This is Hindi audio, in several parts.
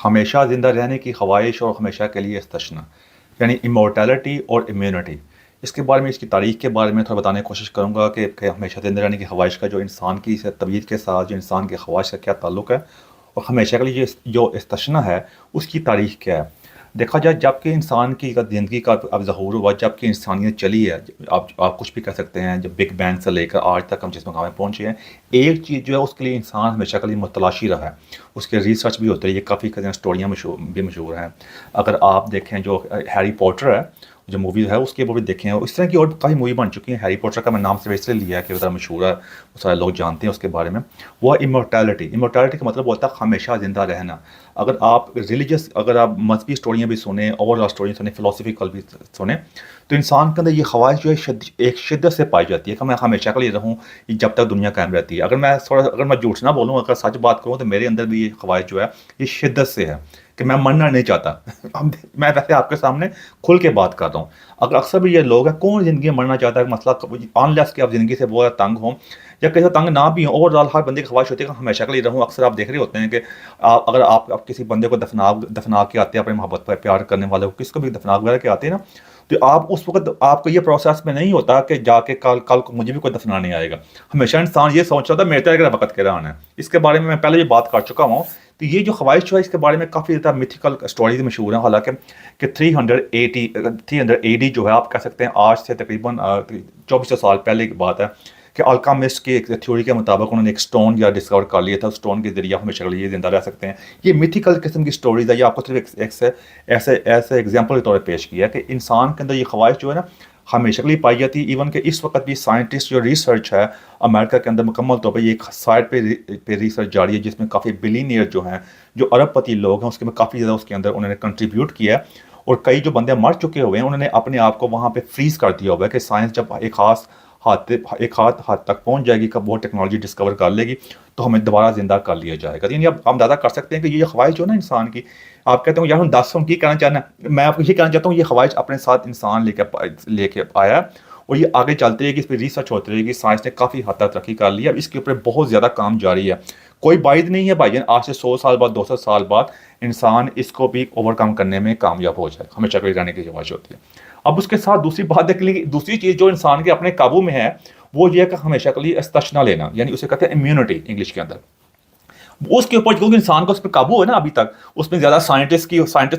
हमेशा ज़िंदा रहने की ख़वाहिश और हमेशा के लिए इस्तिश्ना, यानी इमॉर्टैलिटी और इम्यूनिटी। इसके बारे में, इसकी तारीख़ के बारे में थोड़ा बताने की कोशिश करूँगा कि हमेशा ज़िंदा रहने की ख़वाहिश का जो इंसान की तबीयत के साथ, जो इंसान की ख़वाहिश का क्या ताल्लुक़ है, और हमेशा के लिए जो इस्तिश्ना है उसकी तारीख़ क्या है। देखा जाए, जब कि इंसान की ज़िंदगी का अब ज़हूर हुआ, जब कि इंसानियत चली है, आप कुछ भी कह सकते हैं, जब बिग बैंग से लेकर आज तक हम जिस मकाम में पहुँचे हैं, एक चीज़ जो है उसके लिए इंसान हमेशा के लिए मुतलाशी रहा है। उसके रिसर्च भी होती है, ये काफ़ी स्टोरियाँ भी मशहूर हैं। अगर आप देखें जो हैरी पॉटर है, जो मूवी है उसके वो भी देखें, और इस तरह की और काफ़ी मूवी बन चुकी हैं। हैरी पॉटर का मैं नाम सिर्फ इसलिए लिया है कि ज़रा मशहूर है, वो सारे लोग जानते हैं उसके बारे में। वो इमॉर्टैलिटी, इमॉर्टैलिटी का मतलब होता है हमेशा ज़िंदा रहना। अगर आप रिलीजियस, अगर आप मज़हबी स्टोरियाँ भी सुने, ओवरऑल स्टोरी सुने, फ़िलॉसफ़िकल भी सुने, तो इंसान के अंदर ये ख़्वाहिश जो है एक शिद्दत से पाई जाती है कि मैं हमेशा के लिए रहूँ, जब तक दुनिया कायम रहती है। अगर मैं झूठ ना बोलूँ, अगर सच बात करूँ, तो मेरे अंदर भी ये ख़्वाहिश जो है ये शिद्दत से है कि मैं मरना नहीं चाहता। अब मैं वैसे आपके सामने खुल के बात कर रहा हूँ। अगर अक्सर भी ये लोग हैं, कौन ज़िंदगी में मरना चाहता है, मसला अनलेस कि आप ज़िंदगी से बहुत ज़्यादा तंग हों या कहीं से तंग ना भी हों। ओवरऑल हर बंदे की ख़्वाहिश होती है कि हमेशा के लिए रहूँ। अक्सर आप देख रहे होते हैं कि अगर आप किसी बंदे को दफ़ना के आते हैं, अपनी मोहब्बत पर प्यार करने वाले को, किसको भी दफ़ना वगैरह के आते हैं ना, तो आप उस वक़्त आपको ये प्रोसेस में नहीं होता कि जाके कल कल को मुझे भी कोई दफ़नाने आएगा। हमेशा इंसान ये सोच रहा था मेरे तो एक वक़्त के रहना है। इसके बारे में मैं पहले भी बात कर चुका हूँ। तो ये जो ख़्वाहिश जो है, इसके बारे में काफ़ी ज़्यादा मिथिकल स्टोरीज़ मशहूर हैं। हालाँकि कि 300 एडी जो है, आप कह सकते हैं आज से तकरीबन 2400 साल पहले की बात है, कि अल्केमिस्ट की एक थ्योरी के मुताबिक उन्होंने एक स्टोन या डिस्कवर कर लिया था। उस स्टोन के ज़रिए आप हमेशा के लिए ज़िंदा रह सकते हैं। ये मिथिकल किस्म की स्टोरीज़ है। ये आपको सिर्फ ऐसे एग्जाम्पल के तौर पर पेश किया है कि इंसान के अंदर ये ख्वाहिश जो है ना, हमेशा के लिए पाई जाती है। इवन कि इस वक्त भी साइंटिस्ट जो रिसर्च है अमेरिका के अंदर मुकम्मल तौर पर ये एक साइट पे रिसर्च जारी है, जिसमें काफ़ी बिलीनियर जो हैं, जो अरबपति लोग हैं, उसके में काफ़ी ज़्यादा उसके अंदर उन्होंने कंट्रीब्यूट किया है। और कई जो बंदे मर चुके हुए हैं, उन्होंने अपने आप को वहाँ पे फ्रीज़ कर दिया हुआ है कि साइंस जब एक हद तक पहुँच जाएगी, कब वो टेक्नोलॉजी डिस्कवर कर लेगी, तो हमें दोबारा ज़िंदा कर लिया जाएगा। यानी अब हम अंदाज़ा कर सकते हैं कि ये ख्वाहिश जो है ना इंसान की, आप कहते हो यार हम 10 हम ये कहना चाहना, मैं आपको ये कहना चाहता हूँ, ये ख्वाहिश अपने साथ इंसान लेके आया है, और ये आगे चलती रहेगी। इस पर रिसर्च होती रहेगी। साइंस ने काफ़ी हद तक तरक्की कर ली है। अब इसके ऊपर बहुत ज़्यादा काम जारी है। कोई बाइद नहीं है भाईजान, आज से 100 साल बाद, 200 साल बाद इंसान इसको भी ओवरकम करने में कामयाब हो जाए। हमेशा के लिए रहने की ख्वाहिश होती है। अब उसके साथ दूसरी बात देख ली, दूसरी चीज़ जो इंसान के अपने काबू में है, वो ये है कि हमेशा के लिए इस्तिश्ना लेना, यानी उसे कहते हैं इम्यूनिटी इंग्लिश के अंदर। उसके ऊपर क्योंकि इंसान का उस पर काबू है ना अभी तक, उसमें ज़्यादा साइंटिस्ट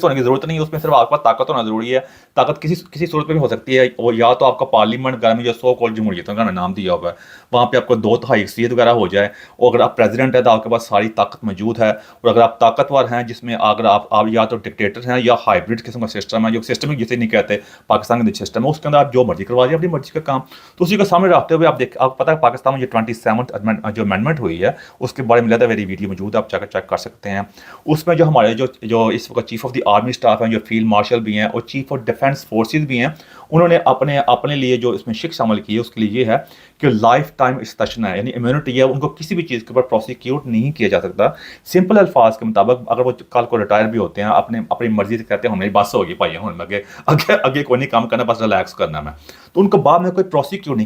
होने की ज़रूरत नहीं है। उसमें सिर्फ आपके पास ताकत होना ज़रूरी है। ताकत किसी किसी सूरत में भी हो सकती है। वो या तो आपका पार्लियामेंट वगैरह में, जो सो कॉल्ड जमहूरियत का नाम दिया हुआ है, वहाँ पे आपको 2/3 अक्सरियत वगैरह हो जाए, और अगर आप प्रेसिडेंट है तो आपके पास सारी ताकत मौजूद है। और अगर आप ताकतवर हैं, जिसमें अगर आप या तो डिक्टेटर हैं या हाइब्रिड किस्म का सिस्टम है, जो सिस्टम जिसे नहीं कहते, पाकिस्तान का सिस्टम है, उसके अंदर आप जो मर्जी करवा दिए अपनी मर्जी का काम। तो उसी को सामने रखते हुए आप पता है पाकिस्तान में जो 27th जो अमेंडमेंट हुई है, उसके बारे में ज़्यादा मेरी वीडियो मौजूद है, आप जाकर चेक कर सकते हैं। उसमें जो हमारे जो इस वक्त chief of the army staff हैं, जो फील्ड मार्शल भी हैं, और चीफ ऑफ डिफेंस फोर्सेस भी हैं, उन्होंने अपने अपने लिए जो इसमें शिक्षा अमल की है, उसके लिए ये है कि लाइफ टाइम इस्तिश्ना है, यानी इम्यूनिटी है। उनको किसी भी चीज़ के ऊपर प्रोसिक्यूट नहीं किया जा सकता। सिंपल अल्फाज के मुताबिक, अगर वो कल को रिटायर भी होते हैं, अपनी मर्जी से कहते हैं मेरी बस होगी भाई, हूँ आगे आगे आगे कोई नहीं काम करना, बस रिलैक्स करना मैं, तो उनको बाद में कोई प्रोसिक्यूट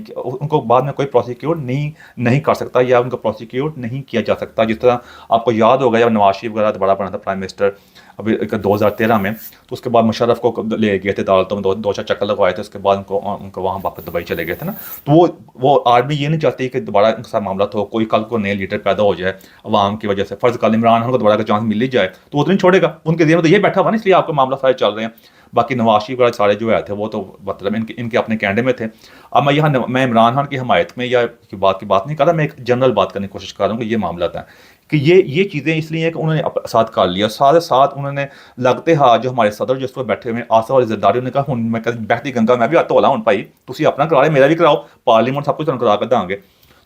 नहीं कर सकता, या उनको प्रोसिक्यूट नहीं किया जा सकता। जिस तरह आपको याद होगा, जब नवाज शरीफ वगैरह दोबारा बना था प्राइम मिनिस्टर अभी 2013 में, तो उसके बाद मुशर्रफ को ले गए थे अदालतों में, दो चार चक्कर लगवाए थे। उसके बाद उनको वहाँ वापस दुबई चले गए थे ना। तो वो आर्मी ये नहीं चाहती कि दोबारा उनके साथ मामला हो, कोई कल को नए लीडर पैदा हो जाए अवाम की वजह से। फ़र्ज़ कल इमरान खान को दोबारा का चांस मिल ही जाए, तो वो तो नहीं छोड़ेगा। उनके जेब में तो ये बैठा हुआ ना, इसलिए आपको मामला सारे चल रहे हैं। बाकी नवाज शरीफ वगैरह सारे जो थे, वो तो मतलब इनके अपने कैंडे में थे। अब मैं इमरान खान की हमायत में या की बात नहीं कर रहा, मैं एक जनरल बात करने की कोशिश कर रहा हूँ कि ये मामला था कि ये चीज़ें इसलिए हैं कि उन्होंने साथ कर लिया। साथ साथ उन्होंने लगते हाथ जो हमारे सदर जिस पर बैठे हुए आसिफ अली जरदारी ने कहा, हूँ मैं बहती गंगा मैं भी धोला हूँ भाई, तुम अपना करा रहे, मेरा भी कराओ, पार्लियामेंट सब कुछ करा कर देंगे।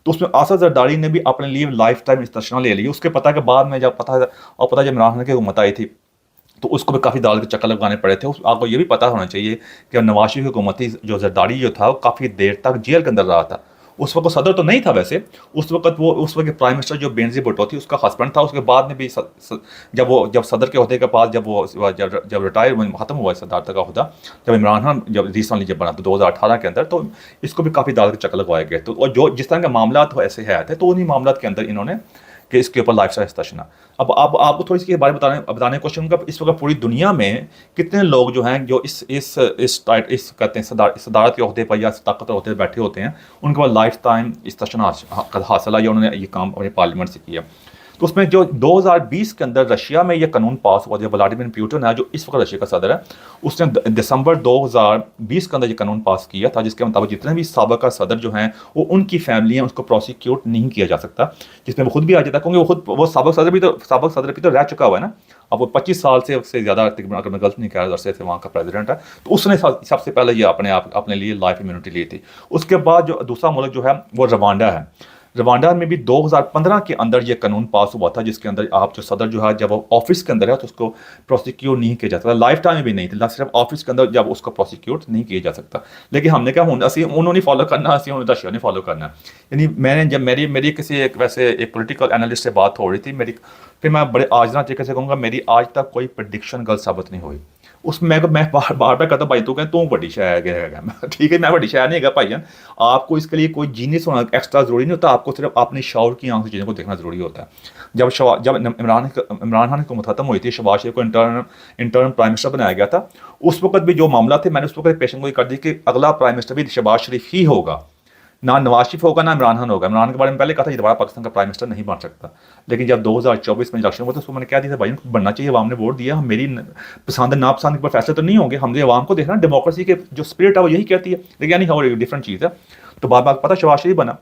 तो उसमें आसिफ जरदारी ने भी अपने लिए लाइफ टाइम इस्तिश्ना ले लिया। उसके पता के बाद में जब जब इमरान खान की हुकूमत आई थी, तो उसको भी काफ़ी दाल के चक्कर लगाने पड़े थे। आपको ये भी पता होना चाहिए कि नवाज शरीफ की हुकूमत थी, जो जरदारी जो था, वो काफ़ी देर तक जेल के अंदर रहा था। उस वक्त सदर तो नहीं था वैसे, उस वक्त प्राइम मिनिस्टर जो बेनज़ीर भुट्टो थी, उसका हस्बैंड था। उसके बाद में भी जब सदर के होते के बाद जब रिटायर ख़त्म हुआ सदारत का अहदा, जब इमरान खान रिसेंटली बना तो 2018 के अंदर, तो इसको भी काफ़ी दाल के चक्कर लगवाए गए। तो और जो जिस तरह के मामला तो ऐसे है थे, तो उन्हीं मामला के अंदर इन्होंने कि इसके ऊपर लाइफ स्टाइल तशना। अब आपको थोड़ी सी के बारे में बताने की कोशिश करूँगा। इस वक्त पूरी दुनिया में कितने लोग जो हैं जो इस कहते हैं सदारत के ओहदे पर या ताकतवर ओहदे पर बैठे होते हैं, उनके पास लाइफ टाइम इस्तशना हासिल है या उन्होंने ये काम अपने पार्लियामेंट से किया। तो उसमें जो 2020 के अंदर रशिया में ये कानून पास हुआ, जो व्लादिमीर पुतिन है जो इस वक्त रशिया का सदर है, उसने दिसंबर 2020 के अंदर ये कानून पास किया था, जिसके मुताबिक जितने भी साबिका सदर जो हैं वो उनकी फैमिली हैं उसको प्रोसिक्यूट नहीं किया जा सकता, जिसमें वो खुद भी आ जाता है, क्योंकि वो साबिक सदर भी तो रह चुका हुआ है ना। अब वो 25 साल से उससे ज़्यादा, अगर मैं गलत नहीं कह रहा, अरसे से वहाँ का प्रेसिडेंट है, तो उसने सबसे पहले ये अपने लिए लाइफ इम्यूनिटी ली थी। उसके बाद जो दूसरा मुल्क जो है वो रवांडा है। रवांडा में भी 2015 के अंदर ये कानून पास हुआ था, जिसके अंदर आप जो सदर जो है जब वो ऑफिस के अंदर है तो उसको प्रोसिक्यूट नहीं किया जा सकता, लाइफ टाइम में भी नहीं थी, सिर्फ ऑफिस के अंदर जब उसको प्रोसिक्यूट नहीं किया जा सकता। लेकिन हमने क्या उन्होंने फॉलो करना, असी उन्होंने रशिया ने फॉलो करना। यानी मैंने जब मेरी किसी एक पॉलिटिकल एनालिस्ट से बात हो रही थी मेरी, फिर मैं बड़े आजना तरीके से कहूँगा, मेरी आज तक कोई प्रेडिक्शन गलत साबित नहीं हुई। उसमें मैं बार बार कहता भाई तू तू बड़ी शायर है, ठीक है मैं बड़ी शायर नहीं है भाई। आपको इसके लिए कोई जीनियस होना एक्स्ट्रा ज़रूरी नहीं होता, आपको सिर्फ अपने शौर की आंख से चीज़ों को देखना ज़रूरी होता है। जब इमरान खान की हुकूमत खत्म हुई थी, शहबाज शरीफ को इंटर्न प्राइम मिनिस्टर बनाया गया था, उस वक्त भी जो मामला थे मैंने उस वक्त पेशेंगोई कर दी कि अगला प्राइम मिनिस्टर भी शहबाज शरीफ ही होगा, ना नवाज शरीफ होगा ना इमरान खान होगा। इमरान के बारे में पहले कहा था ये दोबारा पाकिस्तान का प्राइम मिनिस्टर नहीं बन सकता, लेकिन जब 2024 में इलेक्शन हुआ तो उसको मैंने कह दिया था भाई बनना चाहिए, अवाम ने वोट दिया, हम मेरी पसंद नापसंद के ऊपर फैसले तो नहीं होंगे, हमने अवाम को देखना, डेमोक्रेसी के जो स्पिरिट है वो यही कहती है, लेकिन यानी और एक डिफरेंट चीज़ है। तो बार पता शहबाज शरीफ बना।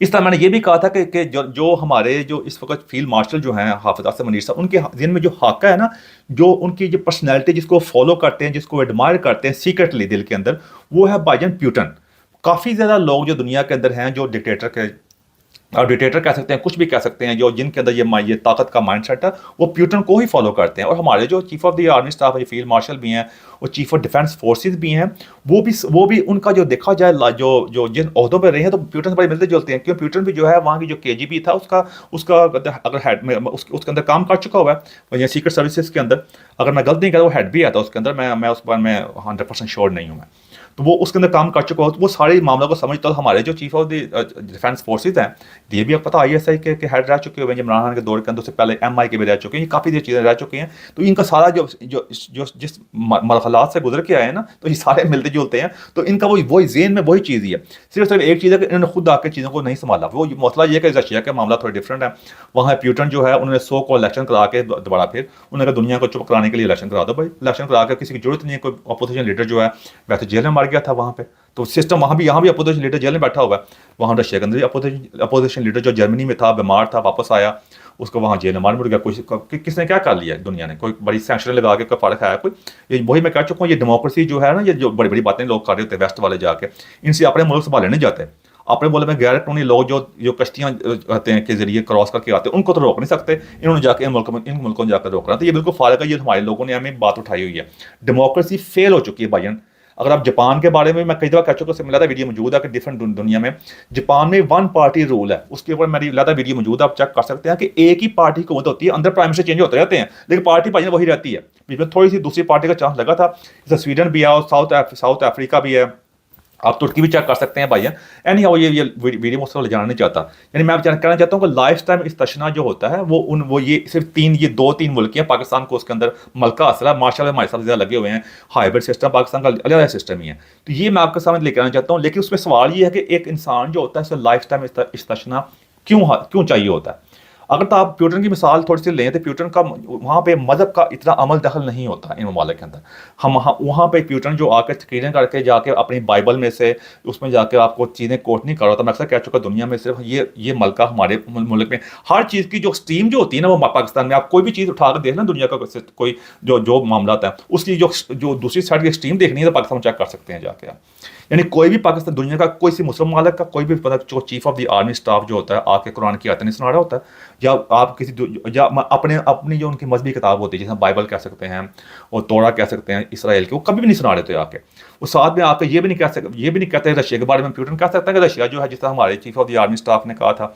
इस तरह मैंने ये भी कहा था कि जो हमारे जो इस वक्त फील्ड मार्शल जो हैं हाफिज आसिम मुनीर साहब, उनके जिन में जो हाका है ना, जो उनकी जो पर्सनैलिटी जिसको फॉलो करते हैं, जिसको एडमायर करते हैं सीक्रेटली दिल के अंदर, वो है भाईजान पुतिन। काफ़ी ज़्यादा लोग जो दुनिया के अंदर हैं जो डिक्टेटर कह सकते हैं, कुछ भी कह सकते हैं, जो जिनके अंदर ये ताकत का माइंडसेट है, वो पुतिन को ही फॉलो करते हैं। और हमारे जो chief of the army staff है, फील्ड मार्शल भी हैं और चीफ ऑफ डिफेंस फोर्सेस भी हैं, वो भी उनका जो देखा जाए जो जिन ओहदों पर रहे हैं तो पुतिन से बड़े मिलते जुलते हैं। क्यों पुतिन भी जो है वहाँ की जो KGB था उसका अगर हेड में उसके अंदर काम कर चुका हुआ है, सीक्रेट सर्विसेज के अंदर, अगर मैं गलत नहीं कर रहा वो हेड भी आता उसके अंदर, मैं उस बार मैं 100% श्योर नहीं हूँ मैं, तो वो उसके अंदर काम कर चुका हो, तो वो सारे मामलों को समझता हो। हमारे जो chief of the defence forces हैं, ये भी अब पता ISI के हेड रह चुके हुए हैं, इमरान खान के दौर के अंदर, उससे पहले MI के भी रह चुके हैं, ये काफ़ी देर चीज़ें रह चुकी हैं। तो इनका सारा जिस मरहलात से गुजर के आए हैं ना, तो ये सारे मिलते जुलते हैं। तो इनका वही जेन में वही चीज़ ही है। सिर्फ एक चीज़ है कि इन्होंने खुद आकर चीज़ों को नहीं संभाला। वो मसला ये है कि रशिया का मामला थोड़ा डिफरेंट है। वहाँ पुतिन जो है उन्होंने 100 को इलेक्शन करा के दोबारा फिर उन्होंने दुनिया को चुप कराने के लिए इलेक्शन करा दो भाई, इलेक्शन करा कर किसी की जरूरत नहीं है। कोई अपोजिशन लीडर जो है वैसे जेल में मर गया था वहाँ पे, तो सिस्टम यहाँ भी अपोजिशन लीडर जेल में बैठा हुआ है। वहाँ रशिया के अंदर भी अपोजिशन लीडर जो जर्मनी में था, बीमार था, वापस आया, उसको वहाँ जेल में मार मुड़ गया। किसने क्या कर लिया दुनिया ने, कोई बड़ी सैंक्शन लगा के कोई फर्क है कोई? ये वही मैं कह चुका हूँ, ये डेमोक्रेसी जो है ना, ये जो बड़ी बड़ी बातें लोग कर रहे होते हैं वेस्ट वाले जाके, इनसे अपने मुल्क संभाले नहीं जाते। अपने मुल्क में गैर कानूनी लोग जो कश्तियाँ आते हैं के जरिए क्रॉस करके आते हैं, उनको तो रोक नहीं सकते। इन्होंने जाके इन मुल्कों में जाकर रोकना, तो ये बिल्कुल फारग है। ये हमारे लोगों ने हमें बात उठाई हुई है, डेमोक्रेसी फेल हो चुकी है भाईजान। अगर आप जापान के बारे में, मैं कई दफ़ा कह चुका, उससे मिला था वीडियो मौजूद है कि डिफरेंट दुनिया में जापान में 1 पार्टी रूल है, उसके ऊपर मेरी लाता वीडियो मौजूद है, आप चेक कर सकते हैं कि एक ही पार्टी हुकूमत होती है, अंदर प्राइम मिनिस्टर चेंज होते रहते हैं, लेकिन पार्टी भाई वही रहती है। बीच में थोड़ी सी दूसरी पार्टी का चांस लगा था, जैसे स्वीडन भी है और साउथ अफ्रीका भी है, आप तुर्की भी चेक कर सकते हैं भाई। एनी हाउ ये वीडियो मुझसे ले जाना नहीं चाहता। यानी मैं कहना चाहता हूँ कि लाइफ टाइम इस्तशना जो होता है वो ये सिर्फ 2-3 मुल्क हैं। पाकिस्तान को उसके अंदर मलका हासिल है, माशाल्लाह हमारे साथ ज़्यादा लगे हुए हैं, हाइब्रिड सिस्टम पाकिस्तान का अलग सिस्टम ही है। तो ये मैं आपके सामने लेकर आना चाहता हूँ। लेकिन उसमें सवाल ये है कि एक इंसान जो होता है उसे लाइफ टाइम इस्तशना क्यों चाहिए होता है? अगर तो आप पुतिन की मिसाल थोड़ी सी लें तो पुतिन का वहाँ पे मज़हब का इतना अमल दखल नहीं होता इन ममालिक के अंदर। हम वहाँ पे पुतिन जो आकर तकरीरें करके जाके अपनी बाइबल में से उसमें जाके आपको चीज़ें कोट नहीं कर रहा था। मैं अक्सर कह चुका दुनिया में सिर्फ ये मलका हमारे मुल्क में हर चीज़ की जो स्ट्रीम जो होती है ना, वो पाकिस्तान में आप कोई भी चीज़ उठा कर देख लें दुनिया का कोई जो मामला है, उसकी जो दूसरी साइड की स्ट्रीम देखनी है तो पाकिस्तान में चेक कर सकते हैं जाके आप। यानी कोई भी पाकिस्तान दुनिया का कोई सी मुस्लिम मालिक का कोई भी जो chief of the army staff जो होता है आके कुरान की आयतें नहीं सुना रहा होता है, या आप या अपनी जो उनकी मजहबी किताब होती है जैसे बाइबल कह सकते हैं और तोरा कह सकते हैं इसराइल के, वो कभी भी नहीं सुना रहे थे आके। वो साथ में आके ये भी नहीं कहते रशिया के बारे में। पुतिन कह सकता है कि रशिया जो है, जिस तरह हमारे chief of the army staff ने कहा था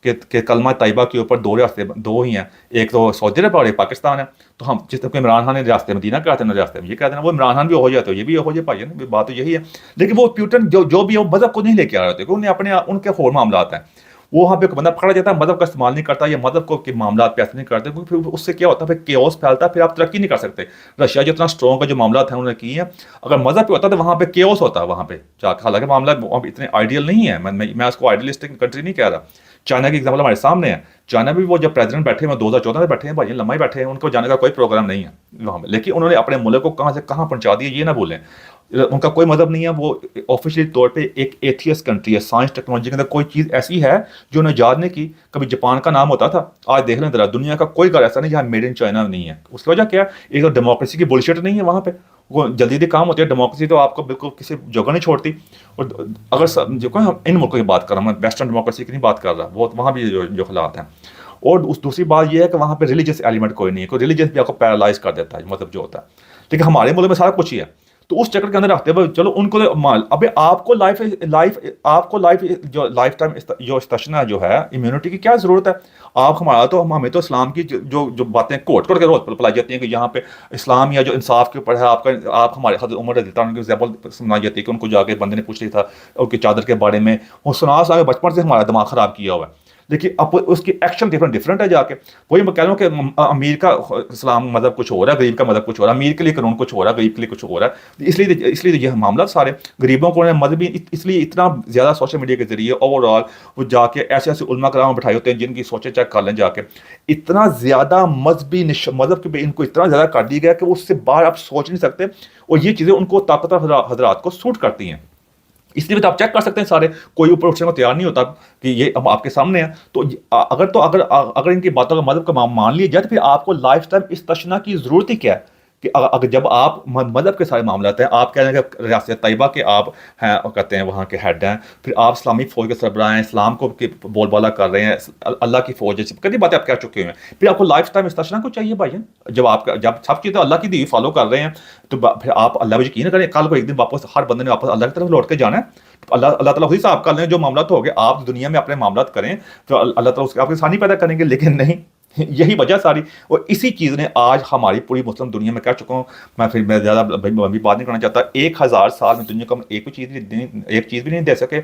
कि कलमा तैयबा के ऊपर 2 रास्ते 2 ही हैं, एक तो सऊदी अरब और एक पाकिस्तान है। तो हम जिस तरह इमरान खान ने रास्ते मदीना कहते हैं, रास्ते में ये कहते हैं, वो इमरान खान भी हो जाए तो ये भी हो जाए भाई, बात तो यही है। लेकिन वो पुतिन जो भी है वो मज़हब को नहीं लेके आ रहे थे, उन्हें उनके और मामला आता है। वो वहाँ पे एक बंदा पकड़ा जाता है, मज़हब का इस्तेमाल नहीं करता या मज़हब को के मामला पे ऐसे नहीं करते, क्योंकि फिर उससे क्या होता है, फिर केओस फैलता है, फिर आप तरक्की नहीं कर सकते। रशिया जितना स्ट्रॉन्ग का जो मामला था उन्होंने किए हैं, अगर मज़हब पे होता तो वहाँ पे केओस होता है वहाँ पे जाकर। हालांकि मामला अब इतने आइडियल नहीं है, मैं उसको आइडियलिस्टिक कंट्री नहीं कह रहा। चाइना की एग्जाम्पल हमारे सामने है। चाइना भी वो जब प्रेसिडेंट बैठे हैं 2014 में बैठे हैं भाई, लम्बा ही बैठे हैं, उनको जाने का कोई प्रोग्राम नहीं है वहाँ पे, लेकिन उन्होंने अपने मुल्क को कहाँ से कहाँ पहुँचा दिया ये ना भूलें। उनका कोई मतलब नहीं है, वो ऑफिशियली तौर पे एक एथियस्ट कंट्री है। साइंस टेक्नोलॉजी के अंदर कोई चीज़ ऐसी है जो उन्हें याद नहीं की। कभी जापान का नाम होता था, आज देख लें जरा, दुनिया का कोई घर ऐसा नहीं जहाँ मेड इन चाइना नहीं है। उसकी वजह क्या है? एक तो डेमोक्रेसी की बुलशिट नहीं है वहाँ पे, वो जल्दी जल्दी काम होती है। डेमोक्रेसी तो आपको बिल्कुल किसी जगह नहीं छोड़ती। और अगर जो हम इन मुल्कों की बात कर रहा हूँ, मैं वेस्टर्न डेमोक्रेसी की नहीं बात कर रहा, वो वहाँ भी जो हालात हैं। और उस दूसरी बात यह है कि वहाँ पे रिलीजियस एलिमेंट कोई नहीं है, कोई रिलीजियस भी आपको पैरालाइज कर देता है, मतलब जो होता है। लेकिन हमारे मुल्क में सारा कुछ ही है। तो उस चक्कर के अंदर रखते हुए चलो उनको तो माल, अबे आपको लाइफ जो लाइफ टाइम जो इस्तेशना जो है इम्यूनिटी की क्या ज़रूरत है? आप हमारा तो हमें तो इस्लाम की जो बातें कोट कोट के रोज पलाई जाती हैं कि यहाँ पे इस्लाम या जो इंसाफ के ऊपर है आपका, आप हमारे हज़रत उमर रज़ी अल्लाह अन्हु की एग्जाम्पल सुनाई जाती है कि उनको जाके बंदे ने पूछ लिया था उनकी चादर के बारे में, वो सुना बचपन से हमारा दिमाग ख़राब किया हुआ है। देखिए अब उसकी एक्शन डिफरेंट है जाके। वही मैं कह रहा हूँ कि अमीर का इस्लाम मज़हब कुछ हो रहा है, गरीब का मज़हब कुछ हो रहा है, अमीर के लिए कानून कुछ हो रहा है, गरीब के लिए कुछ हो रहा है। इसलिए ये मामला सारे गरीबों को मजहबी इसलिए इतना ज़्यादा सोशल मीडिया के जरिए ओवरऑल वो जाके ऐसे ऐसे उलमा कराम बैठाए होते हैं जिनकी सोचें चेक कर लें जाके, इतना ज़्यादा मजहबी मज़हब के इनको इतना ज़्यादा कर दिया गया कि वो उससे बाहर आप सोच नहीं सकते। और ये चीज़ें उनको ताकतवर हजरात को सूट करती हैं। इसलिए तो आप चेक कर सकते हैं सारे, कोई ऊपर उठने को तैयार नहीं होता कि ये अब आपके सामने है। तो अगर इनकी बातों का मदद का मान लिया जाए तो फिर आपको लाइफ टाइम इस तशना की ज़रूरत ही क्या है? कि अगर जब आप मदद के सारे मामला हैं, आप कह रहे हैं कि रियासत तैयबा के आप हैं और कहते हैं वहाँ के हेड हैं, फिर आप इस्लामी फ़ौज के सरबराह हैं, इस्लाम को बोलबाला कर रहे हैं, अल्लाह की फ़ौज जैसी कई बातें आप कह चुके हैं, फिर आपको लाइफ टाइम इस तशना को चाहिए भाई। जब सब चीज़ें अल्लाह की दी फॉलो कर रहे हैं तो फिर आप अल्लाह पर यकीन करें, कल को एक दिन वापस हर बंदे ने वापस अल्लाह की तरफ लौट के जाना है। तो अल्लाह ताला खुद ही साफ कर लें, जो मामला तो हो गए, आप दुनिया में अपने मामला करें तो अल्लाह ताला उसके आपके आसानी पैदा करेंगे, लेकिन नहीं। यही वजह सारी, और इसी चीज़ ने आज हमारी पूरी मुस्लिम दुनिया में कह चुका हूँ मैं ज़्यादा भी बात नहीं करना चाहता। 1000 साल में दुनिया को हम एक चीज़ भी नहीं दे सके।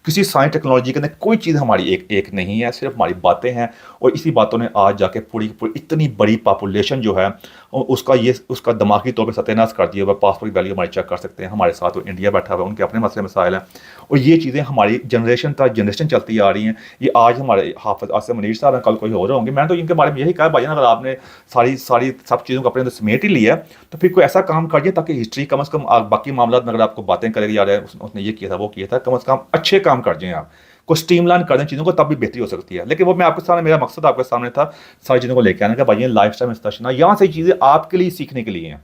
किसी साइंस टेक्नोलॉजी के अंदर कोई चीज़ हमारी एक नहीं है, सिर्फ हमारी बातें हैं। और इसी बातों ने आज जाके पूरी इतनी बड़ी पॉपुलेशन जो है उसका दिमागी तौर पर सत्यानाश कर दिया हुआ। पासपोर्ट की वैल्यू हमारी चेक कर सकते हैं, हमारे साथ वो इंडिया बैठा हुआ है, उनके अपने मसले मसाइल हैं। और ये चीज़ें हमारी जनरेशन चलती आ रही हैं। ये आज हमारे हाफिज़ आसिम मुनीर साहब हैं, कल कोई और होंगे। मैं तो इनके बारे में यही कहा भाईजान, अगर आपने सारी सब चीज़ों को अपने अंदर समेट ही लिया तो फिर कोई ऐसा काम करिए ताकि हिस्ट्री कम अज़ कम बाकी मामला में अगर आपको बातें करेगी यार उसने ये किया था वो किया था, कम अज़ कम अच्छे काम कर जाएँ आप, को स्ट्रीमलाइन कर दें चीज़ों को, तब भी बेहतरी हो सकती है। लेकिन वो मैं आपके सामने, मेरा मकसद आपके सामने था सारी चीज़ों को लेकर आने का। भाई लाइफ स्टाइल इस्तेशना यहाँ से चीज़ें आपके लिए सीखने के लिए हैं।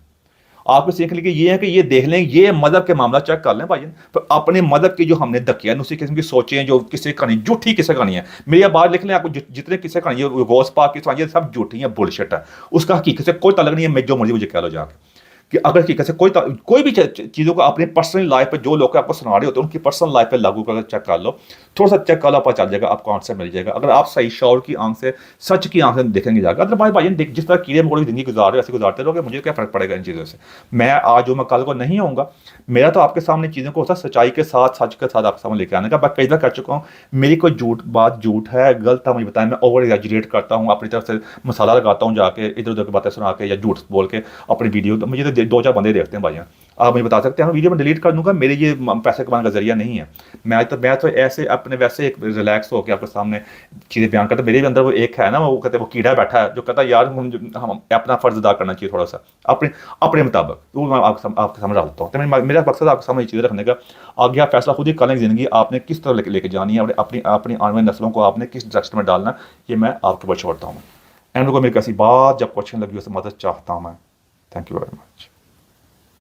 आपको सीखने के लिए ये है कि ये देख लें, ये मज़हब के मामला चेक कर लें भाई। तो अपने मज़हब की जो हमने दकियानुसी किस्म की सोचें, जो किस्से कहानी झूठी किस्से कहानी है, मेरी बात लिख लें, आपको जितने किस्से कहानी है गौस पाक की कहानी सब झूठी है, बुलशिट है। उसका हकीकत से कोई ताल्लुक नहीं है। मैं जो मर्जी मुझे कह लो जाके कि अगर हकीकत से कोई भी चीज़ों को अपनी पर्सनल लाइफ पे जो लोग आपको सुना रहे होते हैं उनकी पर्सनल लाइफ पे लागू करके चेक कर लो, थोड़ा सा चेक कर लो, पता चल जाएगा आपको आंसर मिल जाएगा। अगर आप सही शौर की आंख से, सच की आंख से देखेंगे जाकर, अदरवाइज भाई जिस तरह कीड़े मकोड़े की ज़िंदगी गुजार रहे हो ऐसे गुजारते रहोगे, मुझे क्या फ़र्क पड़ेगा इन चीज़ों से। मैं आज जो मैं कल को नहीं होऊंगा, मेरा तो आपके सामने चीज़ों को होता सच्चाई के साथ, सच के साथ आपके सामने लेकर आने का। मैं कई बार कह चुका हूँ, मेरी कोई बात झूठ है, गलत है, मुझे बताएं। मैं ओवर एग्जैजरेट करता हूँ, अपनी तरफ से मसाला लगाता हूँ जाके, इधर उधर की बातें सुना के या झूठ बोल के अपनी वीडियो। तो मुझे तो 2-4 बंदे देखते हैं भाई, आप मुझे बता सकते हैं, वीडियो में डिलीट कर दूंगा। मेरे ये पैसे कमाने का जरिया नहीं है। मैं तो ऐसे अपने वैसे एक रिलैक्स होकर आपके सामने चीज़ें बयान करता। मेरे भी अंदर वो एक है ना, वो कहते हैं वो कीड़ा बैठा है जो कहता है यार हम अपना फ़र्ज अदा करना चाहिए थोड़ा सा अपने मुताबिक। वो मैं आपके सामने डालता हूँ। तो मेरा मकसद आपके सामने ये चीज़ें रखने का। आगे आप फैसला खुद ही कर लें, ज़िंदगी आपने किस तरह लेके जानी है, अपनी आने वाली नस्लों को आपने किस डायरेक्शन में डालना, ये मैं आपके ऊपर छोड़ता हूँ। एंड को मेरी कैसी बात जब क्वेश्चन लगी उससे मदद चाहता हूँ मैं। Thank you very much.